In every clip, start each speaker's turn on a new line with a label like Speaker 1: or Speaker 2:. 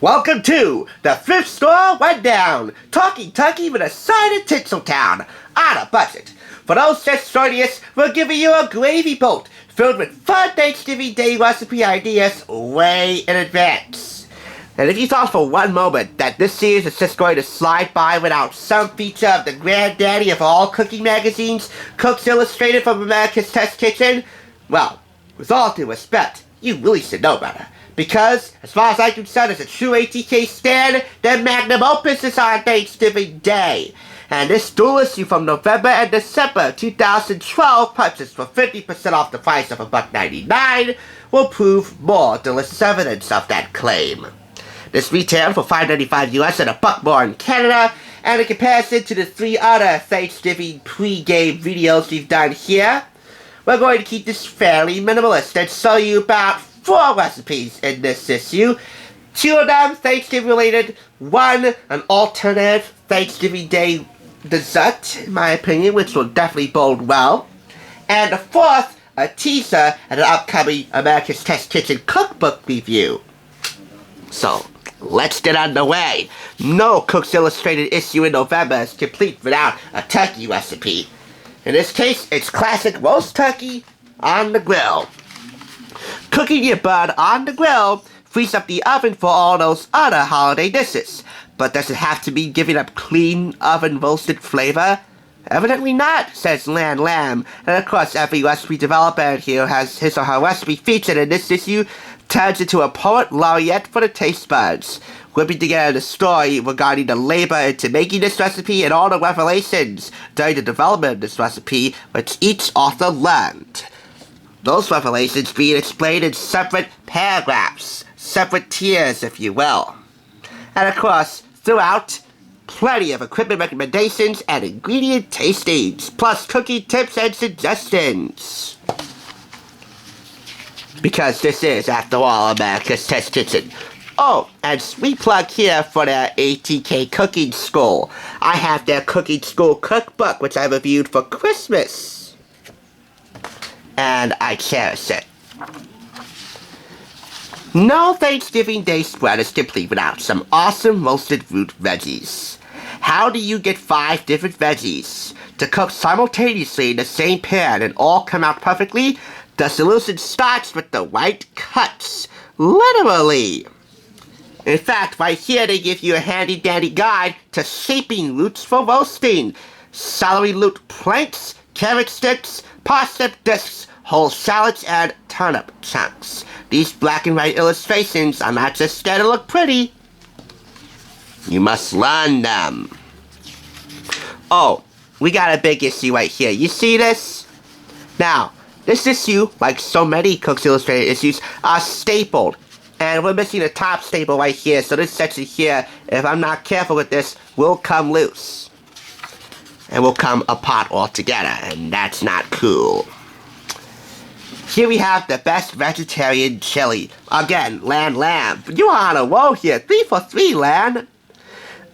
Speaker 1: Welcome to the Thrift Store Rundown, talking turkey with a side of Tinseltown, on a budget. For those just joining us, we're giving you a gravy boat filled with fun Thanksgiving Day recipe ideas way in advance. And if you thought for one moment that this series is just going to slide by without some feature of the granddaddy of all cooking magazines, Cooks Illustrated from America's Test Kitchen, well, with all due respect, you really should know better. Because, as far as I'm concerned, as a true ATK stan, their magnum opus is on Thanksgiving Day. And this dual issue from November and December 2012, purchased for 50% off the price of $1.99, will prove more delicious evidence of that claim. This retailed for $5.95 US and $1 more in Canada, and in comparison to the 3 other Thanksgiving pre-game videos we've done here, we're going to keep this fairly minimalist and show you about 4 recipes in this issue. 2 of them Thanksgiving related, 1 an alternative Thanksgiving Day dessert, in my opinion, which will definitely bode well, and the 4th a teaser at an upcoming America's Test Kitchen cookbook review. So, let's get underway. No Cooks Illustrated issue in November is complete without a turkey recipe. In this case, it's classic roast turkey on the grill. Cooking your bird on the grill frees up the oven for all those other holiday dishes. But does it have to be giving up clean oven roasted flavor? Evidently not, says Lan Lam. And of course, every recipe developer here has his or her recipe featured in this issue turns into a poet laureate for the taste buds, whipping together the story regarding the labor into making this recipe and all the revelations during the development of this recipe which each author learned. Those revelations being explained in separate paragraphs, separate tiers, if you will. And of course, throughout, plenty of equipment recommendations and ingredient tastings, plus cooking tips and suggestions. Because this is, after all, America's Test Kitchen. Oh, and sweet plug here for their ATK Cooking School. I have their Cooking School cookbook, which I reviewed for Christmas. And I cherish it. No Thanksgiving Day spread is complete without some awesome roasted root veggies. How do you get 5 different veggies to cook simultaneously in the same pan and all come out perfectly? The solution starts with the right cuts. Literally. In fact, right here they give you a handy-dandy guide to shaping roots for roasting. Celery root planks, carrot sticks, parsnip discs, whole shallots, and turnip chunks. These black and white illustrations are not just there to look pretty. You must learn them. Oh, we got a big issue right here. You see this? Now, this issue, like so many Cooks Illustrated issues, are stapled. And we're missing the top staple right here, so this section here, if I'm not careful with this, will come loose. And will come apart altogether, and that's not cool. Here we have the best vegetarian chili. Again, Lan Lam. You're on a roll here. 3 for 3, Lan.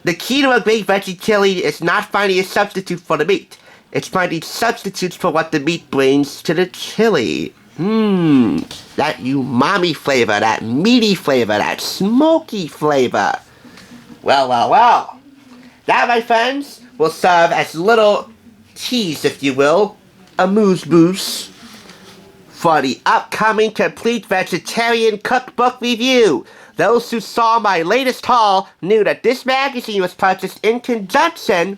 Speaker 1: The key to a great veggie chili is not finding a substitute for the meat. It's finding substitutes for what the meat brings to the chili. That umami flavor, that meaty flavor, that smoky flavor. Well. That, my friends, will serve as little tease, if you will, amuse-bouche, for the upcoming complete vegetarian cookbook review. Those who saw my latest haul knew that this magazine was purchased in conjunction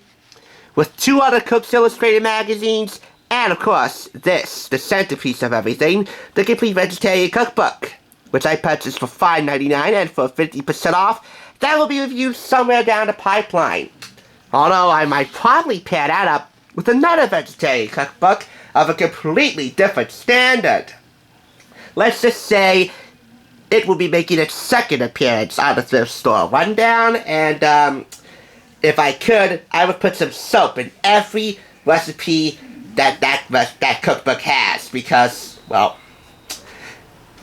Speaker 1: with 2 other Cooks Illustrated magazines, and of course, this, the centerpiece of everything, the complete vegetarian cookbook, which I purchased for $5.99 and for 50% off. That will be reviewed somewhere down the pipeline. Although I might probably pair that up with another vegetarian cookbook of a completely different standard. Let's just say it will be making its 2nd appearance on the Thrift Store Rundown, and if I could, I would put some soap in every recipe that cookbook has, because, well,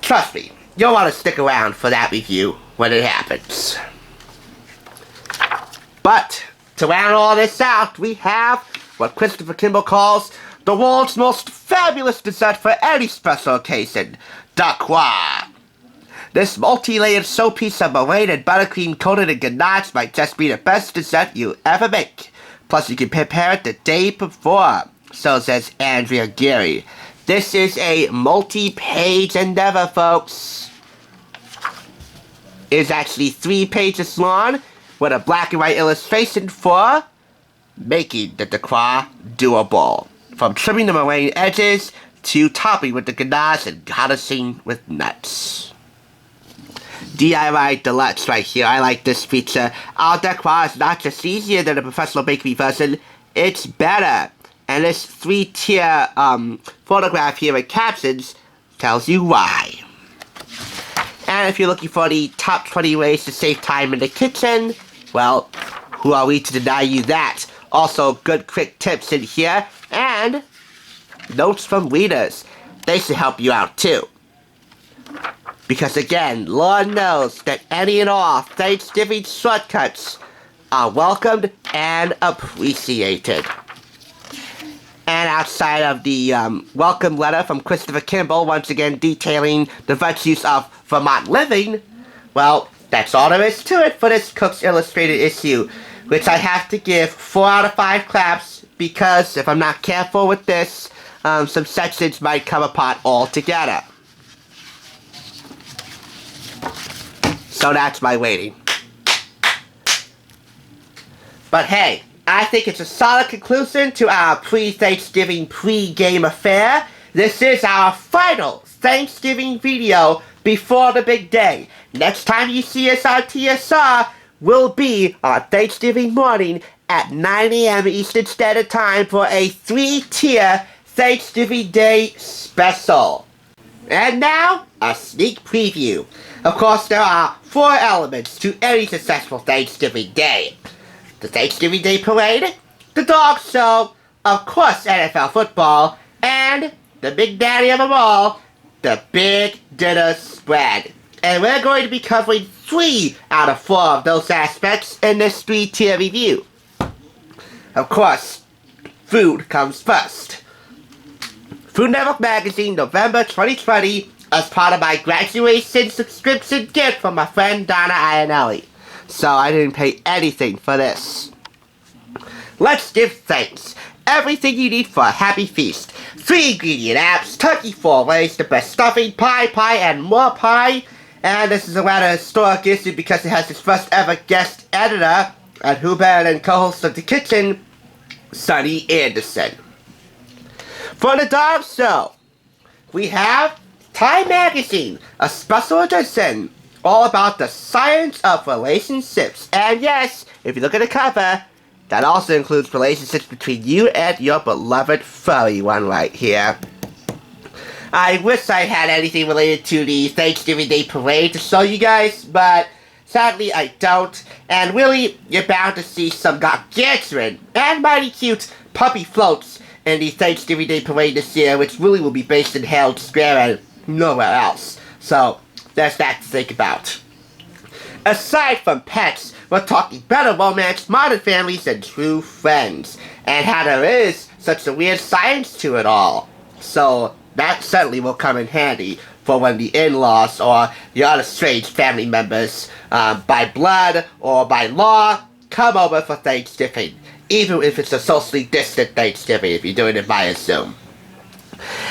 Speaker 1: trust me, you'll want to stick around for that review when it happens. But to round all this out, we have what Christopher Kimball calls the world's most fabulous dessert for any special occasion, da croix. This multi-layered showpiece of meringue and buttercream coated in ganache might just be the best dessert you ever make. Plus, you can prepare it the day before. So says Andrea Geary. This is a multi-page endeavor, folks. It's actually 3 pages long with a black and white illustration for making the decor doable. From trimming the meringue edges to topping with the ganache and garnishing with nuts. DIY Deluxe right here. I like this feature. Our decor is not just easier than the professional bakery version, it's better. And this 3-tier photograph here with captions tells you why. And if you're looking for the top 20 ways to save time in the kitchen, well, who are we to deny you that? Also, good quick tips in here, and notes from readers. They should help you out too. Because again, Lord knows that any and all Thanksgiving shortcuts are welcomed and appreciated. And outside of the welcome letter from Christopher Kimball, once again detailing the virtues of Vermont living, well, that's all there is to it for this Cook's Illustrated issue, which I have to give 4 out of 5 claps, because if I'm not careful with this, some sections might come apart altogether. So that's my rating. But hey, I think it's a solid conclusion to our pre-Thanksgiving pre-game affair. This is our final Thanksgiving video before the big day. Next time you see us on TSR will be on Thanksgiving morning at 9 a.m. Eastern Standard Time for a 3-tier Thanksgiving Day special. And now, a sneak preview. Of course, there are 4 elements to any successful Thanksgiving Day. The Thanksgiving Day Parade, the dog show, of course NFL football, and the big daddy of them all, the big dinner spread. And we're going to be covering 3 out of 4 of those aspects in this 3-tier review. Of course, food comes first. Food Network Magazine, November 2020, as part of my graduation subscription gift from my friend Donna Iannelli. So I didn't pay anything for this. Let's give thanks. Everything you need for a happy feast. 3 ingredient apps, turkey 4 ways, the best stuffing, pie, and more pie. And this is a rather historic issue because it has its first ever guest editor, and who better than co-host of The Kitchen, Sonny Anderson. For the dog show, we have Time Magazine, a special edition, all about the science of relationships. And yes, if you look at the cover, that also includes relationships between you and your beloved furry one right here. I wish I had anything related to the Thanksgiving Day Parade to show you guys, but sadly I don't. And really, you're bound to see some gargantuan and mighty cute puppy floats in the Thanksgiving Day Parade this year, which really will be based in Herald Square and nowhere else. So, there's that to think about. Aside from pets, we're talking better romance, modern families, and true friends. And how there is such a weird science to it all. So, that certainly will come in handy for when the in-laws or the other strange family members, by blood or by law, come over for Thanksgiving. Even if it's a socially distant Thanksgiving, if you're doing it via Zoom.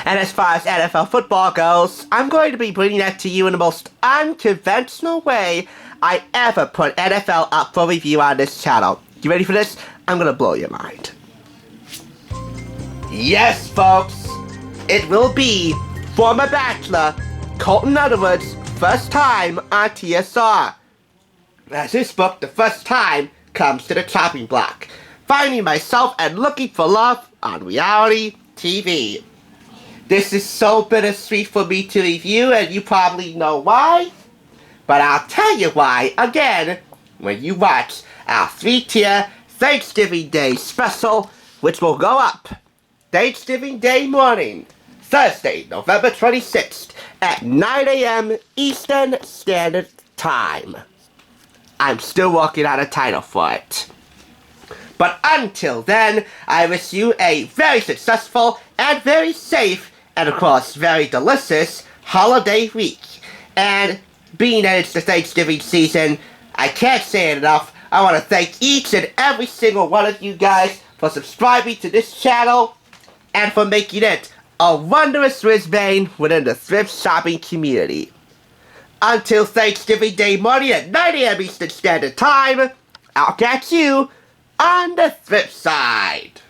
Speaker 1: And as far as NFL football goes, I'm going to be bringing that to you in the most unconventional way I ever put NFL up for review on this channel. You ready for this? I'm going to blow your mind. Yes, folks, it will be former Bachelor Colton Underwood's first time on TSR, as his book, The First Time, comes to the chopping block. Finding myself and looking for love on reality TV. This is so bittersweet for me to review, and you probably know why. But I'll tell you why, again, when you watch our 3-tier Thanksgiving Day special, which will go up Thanksgiving Day morning, Thursday, November 26th, at 9 a.m. Eastern Standard Time. I'm still working on a title for it. But until then, I wish you a very successful and very safe and of course very delicious holiday week. And being that it's the Thanksgiving season, I can't say it enough. I want to thank each and every single one of you guys for subscribing to this channel and for making it a wondrous wristband within the thrift shopping community. Until Thanksgiving Day morning at 9 a.m. Eastern Standard Time, I'll catch you on the thrift side.